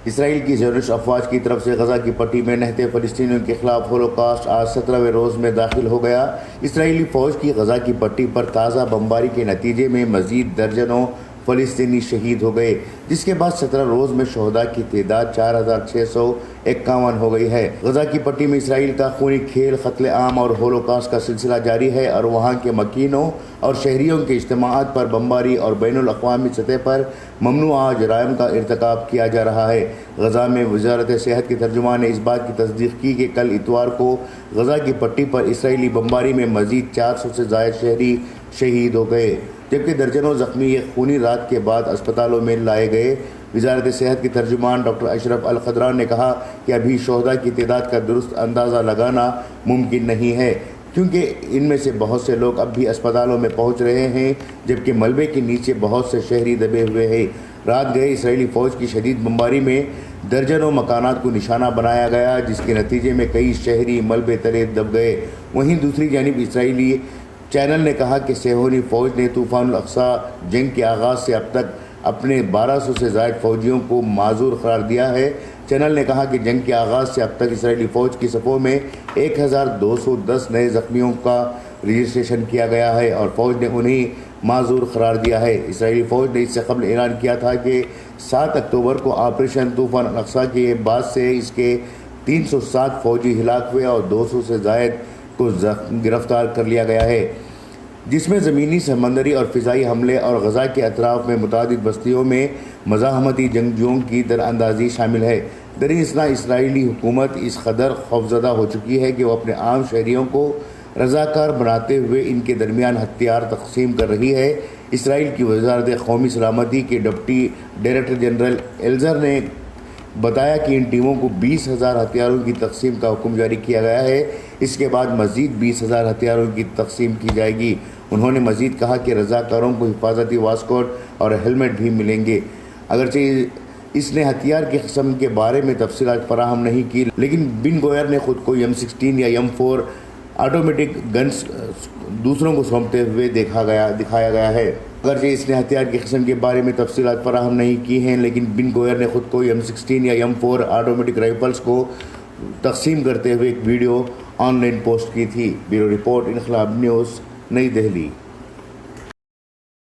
اسرائیل کی زیونسٹ افواج کی طرف سے غزہ کی پٹی میں نہتے فلسطینیوں کے خلاف ہولوکاسٹ آج 17ویں روز میں داخل ہو گیا۔ اسرائیلی فوج کی غزہ کی پٹی پر تازہ بمباری کے نتیجے میں مزید درجنوں فلسطینی شہید ہو گئے، جس کے بعد 17 روز میں شہداء کی تعداد 4651 ہو گئی ہے۔ غزہ کی پٹی میں اسرائیل کا خونی کھیل، قتل عام اور ہولوکاسٹ کا سلسلہ جاری ہے اور وہاں کے مکینوں اور شہریوں کے اجتماعات پر بمباری اور بین الاقوامی سطح پر ممنوعہ جرائم کا ارتکاب کیا جا رہا ہے۔ غزہ میں وزارت صحت کے ترجمان نے اس بات کی تصدیق کی کہ کل اتوار کو غزہ کی پٹی پر اسرائیلی بمباری میں مزید 400 سے زائد شہری شہید ہو گئے، جبکہ درجنوں زخمی ایک خونی رات کے بعد اسپتالوں میں لائے گئے۔ وزارت صحت کے ترجمان ڈاکٹر اشرف القدران نے کہا کہ ابھی شہداء کی تعداد کا درست اندازہ لگانا ممکن نہیں ہے، کیونکہ ان میں سے بہت سے لوگ اب بھی اسپتالوں میں پہنچ رہے ہیں، جبکہ ملبے کے نیچے بہت سے شہری دبے ہوئے ہیں۔ رات گئے اسرائیلی فوج کی شدید بمباری میں درجنوں مکانات کو نشانہ بنایا گیا، جس کے نتیجے میں کئی شہری ملبے تلے دب گئے۔ وہیں دوسری جانب اسرائیلی چینل نے کہا کہ صہیونی فوج نے طوفان الاقصی جنگ کے آغاز سے اب تک اپنے 1200 سے زائد فوجیوں کو معذور قرار دیا ہے۔ چینل نے کہا کہ جنگ کے آغاز سے اب تک اسرائیلی فوج کی صفوں میں 1210 نئے زخمیوں کا رجسٹریشن کیا گیا ہے اور فوج نے انہیں معذور قرار دیا ہے۔ اسرائیلی فوج نے اس سے قبل اعلان کیا تھا کہ 7 اکتوبر کو آپریشن طوفان الاقصی کے بعد سے اس کے 307 فوجی ہلاک ہوئے اور 200 سے زائد کو گرفتار کر لیا گیا ہے، جس میں زمینی، سمندری اور فضائی حملے اور غزہ کے اطراف میں متعدد بستیوں میں مزاحمتی جنگجوؤں کی دراندازی شامل ہے۔ دریں اثنا اسرائیلی حکومت اس قدر خوفزدہ ہو چکی ہے کہ وہ اپنے عام شہریوں کو رضاکار بناتے ہوئے ان کے درمیان ہتھیار تقسیم کر رہی ہے۔ اسرائیل کی وزارت قومی سلامتی کے ڈپٹی ڈائریکٹر جنرل ایلزر نے بتایا کہ ان ٹیموں کو 20,000 ہتھیاروں کی تقسیم کا حکم جاری کیا گیا ہے۔ اس کے بعد مزید 20,000 ہتھیاروں کی تقسیم کی جائے گی۔ انہوں نے مزید کہا کہ رضاکاروں کو حفاظتی واسکوٹ اور ہیلمٹ بھی ملیں گے۔ اگرچہ اس نے ہتھیار کی قسم کے بارے میں تفصیلات فراہم نہیں کی، لیکن بن گوئر نے خود کو M16 یا M4 آٹومیٹک گنز دوسروں کو سونپتے ہوئے دکھایا گیا ہے۔ اگرچہ اس نے ہتھیار کی قسم کے بارے میں تفصیلات فراہم نہیں کی ہیں، لیکن بن گوئر نے خود کو M16 یا M4 آٹومیٹک رائفلز کو تقسیم کرتے ہوئے ایک ویڈیو آن لائن پوسٹ کی تھی۔ بیورو رپورٹ، انقلاب نیوز، نئی دہلی۔